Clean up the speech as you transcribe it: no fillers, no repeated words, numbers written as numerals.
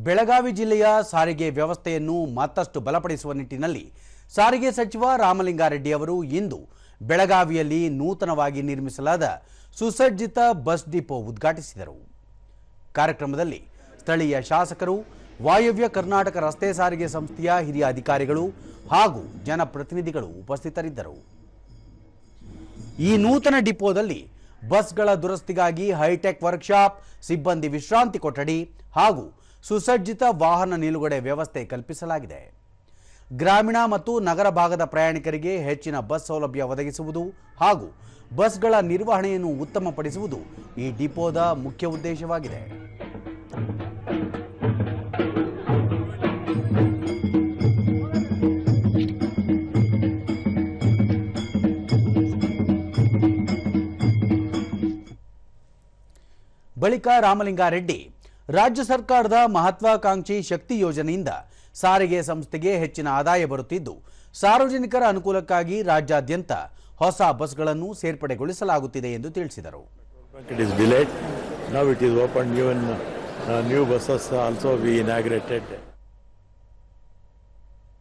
ಬೆಳಗಾವಿ ಜಿಲ್ಲೆಯ ಸಾರಿಗೆ ವ್ಯವಸ್ಥೆಯನ್ನು ಮತ್ತಷ್ಟು ಬಲಪಡಿಸುವ ನಿಟ್ಟಿನಲ್ಲಿ ಸಾರಿಗೆ ಸಚಿವ ರಾಮಲಿಂಗಾರೆಡ್ಡಿ ಅವರು ಇಂದು ಬೆಳಗಾವಿಯಲ್ಲಿ ನೂತನವಾಗಿ ನಿರ್ಮಿಸಲಾದ ಸುಸಜ್ಜಿತ ಬಸ್ ಡಿಪೋ ಉದ್ಘಾಟಿಸಿದರು. ಕಾರ್ಯಕ್ರಮದಲ್ಲಿ ಸ್ಥಳೀಯ ಶಾಸಕರು, ವಾಯವ್ಯ ಕರ್ನಾಟಕ ರಸ್ತೆ ಸಾರಿಗೆ ಸಂಸ್ಥೆಯ ಹಿರಿಯ ಅಧಿಕಾರಿಗಳು ಹಾಗೂ ಜನಪ್ರತಿನಿಧಿಗಳು ಉಪಸ್ಥಿತರಿದ್ದರು. ಈ ನೂತನ ಡಿಪೋದಲ್ಲಿ ಬಸ್ಗಳ ದುರಸ್ತಿಗಾಗಿ ಹೈಟೆಕ್ ವರ್ಕ್ಶಾಪ್, ಸಿಬ್ಬಂದಿ ವಿಶ್ರಾಂತಿ ಕೊಠಡಿ ಹಾಗೂ ಸುಸಜ್ಜಿತ ವಾಹನ ನಿಲುಗಡೆ ವ್ಯವಸ್ಥೆ ಕಲ್ಪಿಸಲಾಗಿದೆ. ಗ್ರಾಮೀಣ ಮತ್ತು ನಗರ ಭಾಗದ ಪ್ರಯಾಣಿಕರಿಗೆ ಹೆಚ್ಚಿನ ಬಸ್ ಸೌಲಭ್ಯ ಒದಗಿಸುವುದು ಹಾಗೂ ಬಸ್ಗಳ ನಿರ್ವಹಣೆಯನ್ನು ಉತ್ತಮಪಡಿಸುವುದು ಈ ಡಿಪೋದ ಮುಖ್ಯ ಉದ್ದೇಶವಾಗಿದೆ. ಬಳಿಕ ರಾಮಲಿಂಗಾರೆಡ್ಡಿ ರಾಜ್ಯ ಸರ್ಕಾರದ ಮಹತ್ವಾಕಾಂಕ್ಷಿ ಶಕ್ತಿ ಯೋಜನೆಯಿಂದ ಸಾರಿಗೆ ಸಂಸ್ಥೆಗೆ ಹೆಚ್ಚಿನ ಆದಾಯ ಬರುತ್ತಿದ್ದು, ಸಾರ್ವಜನಿಕರ ಅನುಕೂಲಕ್ಕಾಗಿ ರಾಜ್ಯಾದ್ಯಂತ ಹೊಸ ಬಸ್ಗಳನ್ನು ಸೇರ್ಪಡೆಗೊಳಿಸಲಾಗುತ್ತಿದೆ ಎಂದು ತಿಳಿಸಿದರು. It is delayed. Now it is opened. New buses also we inaugurated.